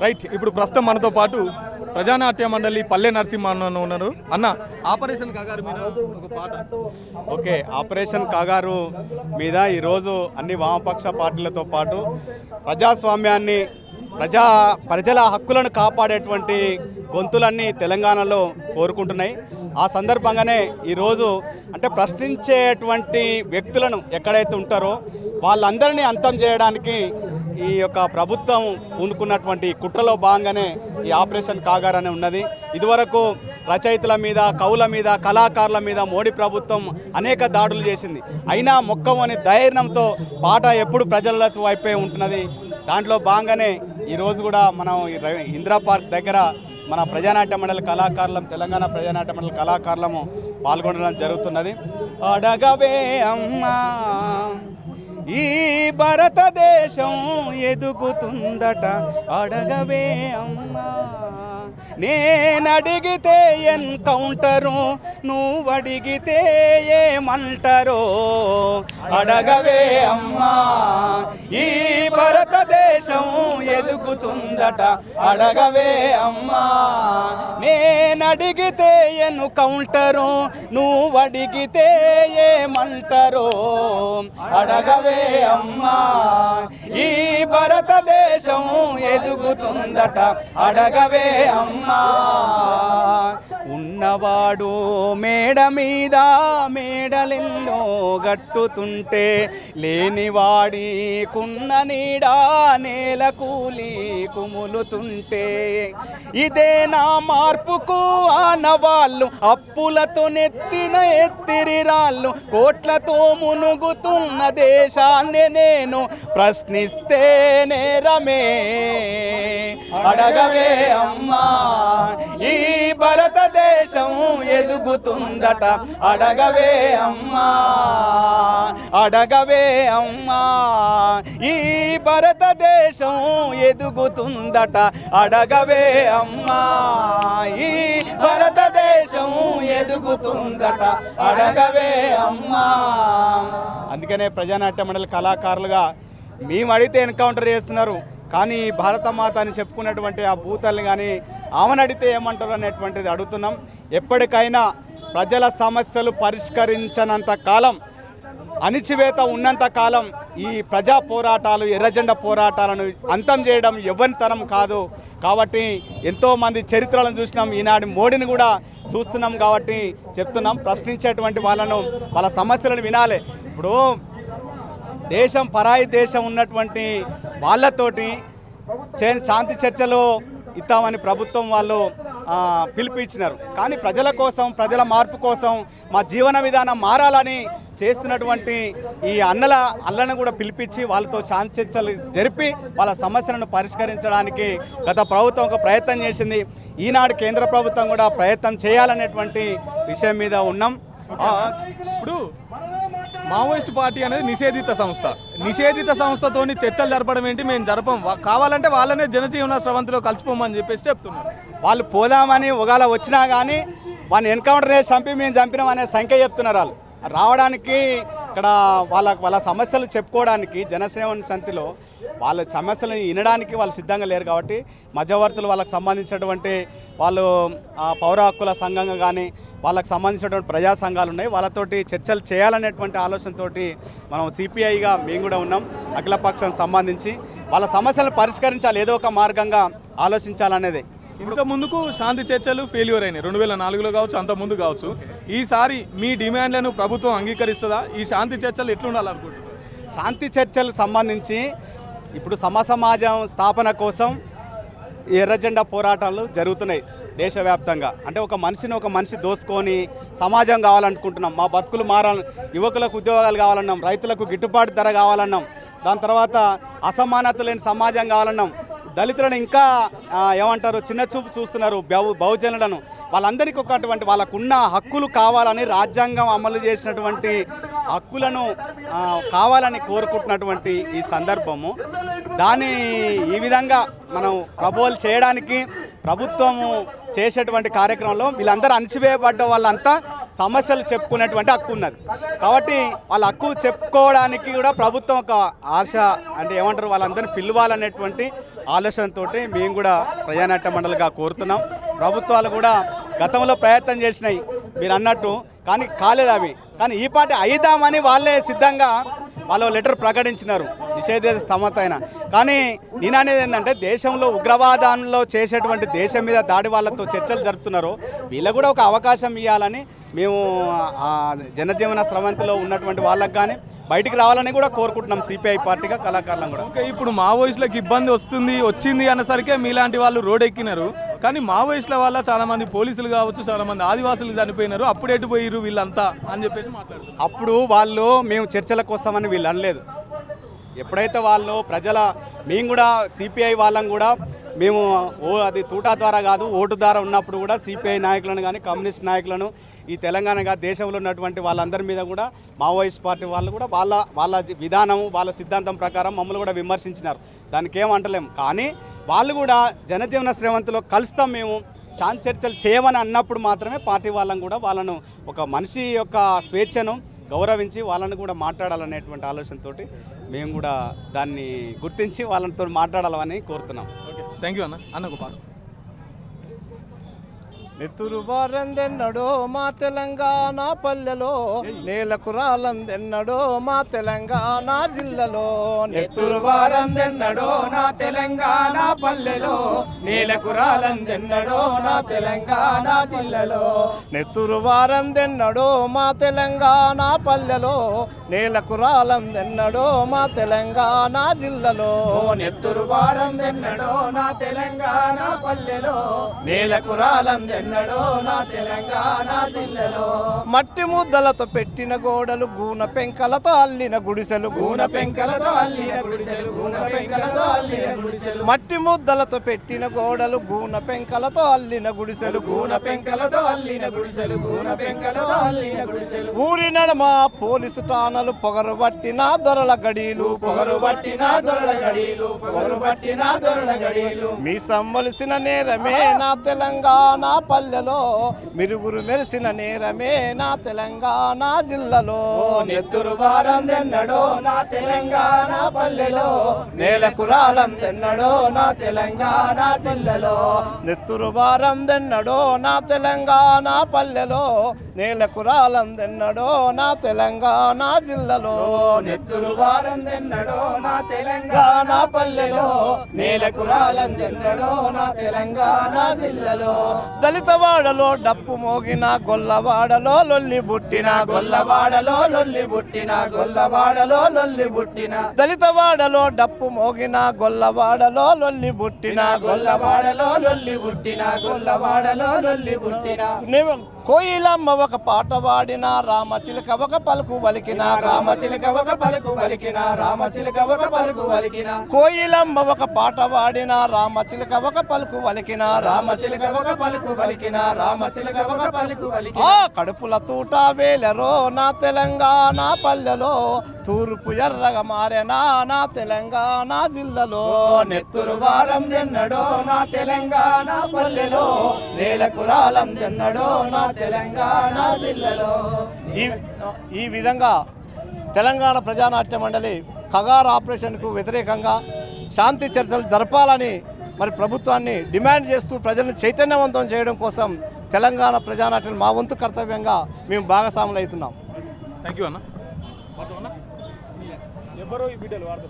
Right. ఇప్పుడు ప్రస్తుతం మనతో పాటు ప్రజానాట్య మండలి పల్లె నరసింహ అన్న ఉన్నారు. అన్న, ఆపరేషన్ కాగారు మీద ఒక పాట. ఓకే, ఆపరేషన్ కాగారు మీద ఈరోజు అన్ని వామపక్ష పార్టీలతో పాటు ప్రజాస్వామ్యాన్ని ప్రజల హక్కులను కాపాడేటువంటి గొంతులన్నీ తెలంగాణలో కోరుకుంటున్నాయి. ఆ సందర్భంగానే ఈరోజు అంటే ప్రశ్నించేటువంటి వ్యక్తులను ఎక్కడైతే ఉంటారో వాళ్ళందరినీ అంతం చేయడానికి ఈ యొక్క ప్రభుత్వం పూనుకున్నటువంటి కుట్రలో భాగంగానే ఈ ఆపరేషన్ కాగార్ అని ఉన్నది. ఇదివరకు రచయితల మీద, కవుల మీద, కళాకారుల మీద మోడీ ప్రభుత్వం అనేక దాడులు చేసింది. అయినా మొక్కమని ధైర్యంతో పాట ఎప్పుడు ప్రజల వైపే ఉంటున్నది. దాంట్లో భాగంగానే ఈరోజు కూడా మనం ఇందిరా పార్క్ దగ్గర మన ప్రజానాట్య మండలి కళాకారులం, తెలంగాణ ప్రజానాట్య మండలి కళాకారులము పాల్గొనడం జరుగుతున్నది. అడగవే అమ్మా ఈ భారతదేశం ఎదుగుతుందట, అడగవే అమ్మా నేనడిగితే ఎన్కౌంటరు, నువ్వు అడిగితే ఏమంటారో, అడగవే అమ్మా ఈ భారతదేశం ఎదుగుతుందట, అడగవే అమ్మా నేనడిగితే ఎన్కౌంటరు, నువ్వు అడిగితే ఏమంటారో, అడగవే అమ్మా ఈ భారతదేశం ఎదుగుతుందట, అడగవే అమ్మా ఉన్నవాడు మేడ మీద మేడలెల్లో గట్టుతుంటే, లేనివాడికున్న నీడా నేల కూలి కుములుతుంటే, ఇదే నా మార్పుకు ఆనవాళ్ళు అప్పులతో నెత్తిన ఎత్తిరిరాళ్ళు, కోట్లతో మునుగుతున్న దేశాన్ని నేను ప్రశ్నిస్తే నేరమే, అడగవే అమ్మా ఈ భారతదేశం ఎదుగుతుందట, అడగవే అమ్మా, అడగవే అమ్మా ఈ భారతదేశం ఎదుగుతుందట, అడగవే అమ్మా ఈ భారతదేశం ఎదుగుతుందట, అడగవే అమ్మా. అందుకనే ప్రజానాట్య మండలి కళాకారులుగా మేము అడిగితే ఎన్కౌంటర్ చేస్తున్నారు, కానీ భారతమాత అని చెప్పుకున్నటువంటి ఆ భూతల్ని కానీ ఆమెను అడిగితే ఏమంటారు అనేటువంటిది అడుగుతున్నాం. ఎప్పటికైనా ప్రజల సమస్యలు పరిష్కరించనంత కాలం, అణిచివేత ఉన్నంత కాలం ఈ ప్రజా పోరాటాలు, ఎర్రజెండా పోరాటాలను అంతం చేయడం ఎవరితరం కాదు. కాబట్టి ఎంతోమంది చరిత్రలను చూసినాం, ఈనాడు మోడీని కూడా చూస్తున్నాం. కాబట్టి చెప్తున్నాం, ప్రశ్నించేటువంటి వాళ్ళను, వాళ్ళ సమస్యలను వినాలి. ఇప్పుడు దేశం పరాయి దేశం ఉన్నటువంటి వాళ్ళతోటి శాంతి చర్చలు ఇద్దామని ప్రభుత్వం వాళ్ళు పిలిపించినారు. కానీ ప్రజల కోసం, ప్రజల మార్పు కోసం, మా జీవన విధానం మారాలని చేస్తున్నటువంటి ఈ అన్నలను కూడా పిలిపించి వాళ్ళతో శాంతి చర్చలు జరిపి వాళ్ళ సమస్యలను పరిష్కరించడానికి గత ప్రభుత్వం ఒక ప్రయత్నం చేసింది. ఈనాడు కేంద్ర ప్రభుత్వం కూడా ప్రయత్నం చేయాలనేటువంటి విషయం మీద ఉన్నాం. ఇప్పుడు మావోయిస్ట్ పార్టీ అనేది నిషేధిత సంస్థతో చర్చలు జరపడం ఏంటి, మేము జరపం, కావాలంటే వాళ్ళనే జనజీవన స్రవంతిలో కలిసిపోమని చెప్పేసి చెప్తున్నారు. వాళ్ళు పోదామని ఒకవేళ వచ్చినా కానీ వాళ్ళని ఎన్కౌంటర్ చేసి చంపి మేము చంపినాం అనే సంఖ్య చెప్తున్నారు. వాళ్ళు రావడానికి ఇక్కడ వాళ్ళ సమస్యలు చెప్పుకోవడానికి జనసేన సంతిలో వాళ్ళ సమస్యలను వినడానికి వాళ్ళు సిద్ధంగా లేరు. కాబట్టి మధ్యవర్తులు వాళ్ళకి సంబంధించినటువంటి వాళ్ళు పౌర హక్కుల సంఘంగా కానీ వాళ్ళకి సంబంధించినటువంటి ప్రజా సంఘాలు ఉన్నాయి, వాళ్ళతోటి చర్చలు చేయాలనేటువంటి ఆలోచనతోటి మనం సిపిఐగా మేము కూడా ఉన్నాం. అఖిలపక్షం సంబంధించి వాళ్ళ సమస్యలను పరిష్కరించాలి, ఏదో ఒక మార్గంగా ఆలోచించాలనేది. ఇంత ముందుకు శాంతి చర్చలు ఫెయిల్యూర్ అయినాయి, 2004లో కావచ్చు, అంత ముందు కావచ్చు. ఈసారి మీ డిమాండ్లను ప్రభుత్వం అంగీకరిస్తుందా? ఈ శాంతి చర్చలు ఎట్లుండాలనుకుంటున్నారు? శాంతి చర్చలు సంబంధించి ఇప్పుడు సమాజం స్థాపన కోసం ఎర్రజెండా పోరాటాలు జరుగుతున్నాయి దేశవ్యాప్తంగా. అంటే ఒక మనిషి దోసుకొని సమాజం కావాలనుకుంటున్నాం, మా బతుకులు మారాలి, యువకులకు ఉద్యోగాలు కావాలన్నాం, రైతులకు గిట్టుబాటు ధర కావాలన్నాం, దాని తర్వాత అసమానత లేని సమాజం కావాలన్నాం, దళితులను ఇంకా ఏమంటారు చిన్న చూపు చూస్తున్నారు, బహుజనులను, వాళ్ళందరికీ ఒకటువంటి వాళ్ళకున్న హక్కులు కావాలని రాజ్యాంగం అమలు చేసినటువంటి హక్కులను కావాలని కోరుకుంటున్నటువంటి ఈ సందర్భము, దాన్ని ఈ విధంగా మనం ప్రపోజల్ చేయడానికి ప్రభుత్వము చేసేటువంటి కార్యక్రమంలో వీళ్ళందరూ అణచివేయబడ్డ వాళ్ళంతా సమస్యలు చెప్పుకునేటువంటి హక్కు ఉన్నది. కాబట్టి వాళ్ళ హక్కు చెప్పుకోవడానికి కూడా ప్రభుత్వం ఒక ఆశ అంటే ఏమంటారు వాళ్ళందరినీ పిలవాలనేటువంటి ఆలోచనతో మేము కూడా ప్రజానాట్య మండలిగా కోరుతున్నాం. ప్రభుత్వాలు కూడా గతంలో ప్రయత్నం చేసినాయి మీరు అన్నట్టు, కానీ కాలేదు అవి. కానీ ఈ పార్టీ అయిదామని వాళ్ళే సిద్ధంగా వాళ్ళు లెటర్ ప్రకటించినారు నిషేధిత సమతైన. కానీ నేను అనేది ఏంటంటే దేశంలో ఉగ్రవాదంలో చేసేటువంటి దేశం మీద దాడి వాళ్ళతో చర్చలు జరుపుతున్నారు, వీళ్ళకు కూడా ఒక అవకాశం ఇవ్వాలని మేము జనజీవన స్రవంతిలో ఉన్నటువంటి వాళ్ళకు కానీ బయటికి రావాలని కూడా కోరుకుంటున్నాం. సిపిఐ పార్టీగా కళాకారులను కూడా. ఓకే, ఇప్పుడు మావోయిస్టులకు ఇబ్బంది వచ్చింది అన్నసరికే మీలాంటి వాళ్ళు రోడ్ ఎక్కినారు. కానీ మావోయిస్టుల వల్ల చాలామంది పోలీసులు కావచ్చు, చాలామంది ఆదివాసులు చనిపోయినారు, అప్పుడు ఎటు పోయిరు వీళ్ళంతా అని చెప్పేసి మాట్లాడుతున్నారు. అప్పుడు వాళ్ళు మేము చర్చలకు వస్తామని వీళ్ళు అనలేదు. ఎప్పుడైతే వాళ్ళు మేము కూడా సిపిఐ వాళ్ళం కూడా మేము అది తూటా ద్వారా కాదు ఓటు ద్వారా ఉన్నప్పుడు కూడా సిపిఐ నాయకులను కానీ కమ్యూనిస్ట్ నాయకులను ఈ తెలంగాణ దేశంలో ఉన్నటువంటి వాళ్ళందరి మీద కూడా మావోయిస్ట్ పార్టీ వాళ్ళు కూడా వాళ్ళ విధానం వాళ్ళ సిద్ధాంతం ప్రకారం మమ్మల్ని కూడా విమర్శించినారు. దానికి ఏమంటలేము. కానీ వాళ్ళు కూడా జనజీవన శ్రవంతిలో కలుస్తాం మేము శాంతి చర్చలు చేయమని అన్నప్పుడు మాత్రమే పార్టీ వాళ్ళని కూడా వాళ్ళను ఒక మనిషి యొక్క స్వేచ్ఛను గౌరవించి వాళ్ళని కూడా మాట్లాడాలనేటువంటి ఆలోచనతో మేము కూడా దాన్ని గుర్తించి వాళ్ళతో మాట్లాడాలని కోరుతున్నాం. ఓకే, థ్యాంక్ యూ అన్న ఒక పాట. నెత్తురు బారందెన్నడో మా తెలంగాణ పల్లెలో, నేలకు రాలందెన్నడో మా తెలంగాణ జిల్లలో. నెత్తురు బారందెన్నడో నా తెలంగాణ పల్లెలో, నేలకు రాలందెన్నడో నా తెలంగాణ జిల్లలో. నెత్తురు బారందెన్నడో మా తెలంగాణ పల్లెలో, నేలకు రాలందెన్నడో మా తెలంగాణ జిల్లలో. నెత్తురు బారందెన్నడో నా తెలంగాణ పల్లెలో, నేలకు రాలందెన్నడో నా తెలంగాణ జిల్లలో. మట్టి ముద్దలతో పెట్టిన గోడలు, గూన పెంకలతో అల్లిన గుడిసెలు, గూన పెంకలతో అల్లిన గుడిసెలు, గూన పెంకలతో అల్లిన గుడిసెలు. మట్టి ముద్దలతో పెట్టిన గోడలు, గూన పెంకలతో అల్లిన గుడిసెలు, గూన పెంకలతో అల్లిన గుడిసెలు, గూన పెంకలతో అల్లిన గుడిసెలు. ఊరి నడమ పోలీసు టానలు, పొగరు పట్టిన దొరల గడీలు, పొగరు పట్టిన దొరల గడీలు, పొగరు పట్టిన దొరల గడీలు. మీ సమ్మలిసిన నేరమే నా తెలంగాణ పల్లెలో, మిరుగురు మెరిసిన నేరమే నా తెలంగాణ జిల్లలో. నెత్తురు బారందెన్నడో నా తెలంగాణ పల్లెలో, నేలకు రాలందెన్నడో నా తెలంగాణ జిల్లలో. నెత్తురు బారందెన్నడో నా తెలంగాణ పల్లెలో, నేలకు రాలందెన్నడో నా తెలంగాణ జిల్లలో. నెత్తురు బారందెన్నడో నా తెలంగాణ పల్లెలో, నేలకు రాలందెన్నడో నా తెలంగాణ జిల్లలో. దళితవాడలో డప్పు మోగిన, గొల్లవాడలో లొల్లి బుట్టిన, గొల్లవాడలో లొల్లి బుట్టిన, గొల్లవాడలో లొల్లి బుట్టిన. దళితవాడలో డప్పు మోగిన, గొల్లవాడలో లొల్లి బుట్టిన, గొల్లవాడలో లొల్లి బుట్టిన, గొల్లవాడలో లొల్లి బుట్టిన. కోయిలమ్మ ఒక పాట పాడిన, రామచిలక ఒక పలుకు పలికిన, రామచిలక ఒక పలుకు పలికిన, రామచిలక ఒక పలుకు పలికిన. కోయిలమ్మ ఒక పాట పాడిన, రామచిలక ఒక పలుకు పలికిన, రామచిలక ఒక పలుకు పలికిన, రామచిలక ఒక పలుకు పలికిన. ఆ కడుపుల తూట వేలరో నా తెలంగాణ పల్లెలో, తూర్పు ఎర్రగా మారెనా నా తెలంగాణ జిల్లలో. నెత్తురు వారం ఎన్నడో నా తెలంగాణ పల్లెలో, నేలకు రాలం ఎన్నడో నా తెలంగాణ జిల్లలో. ఈ విధంగా తెలంగాణ ప్రజానాట్య మండలి కగార్ ఆపరేషన్కు వ్యతిరేకంగా శాంతి చర్చలు జరపాలని మరి ప్రభుత్వాన్ని డిమాండ్ చేస్తూ ప్రజలను చైతన్యవంతం చేయడం కోసం తెలంగాణ ప్రజానాట్యం మా వంతు కర్తవ్యంగా మేము భాగస్వాములు అవుతున్నాం. థ్యాంక్ యూ అన్న. ఎవరో ఈ వీడియోలు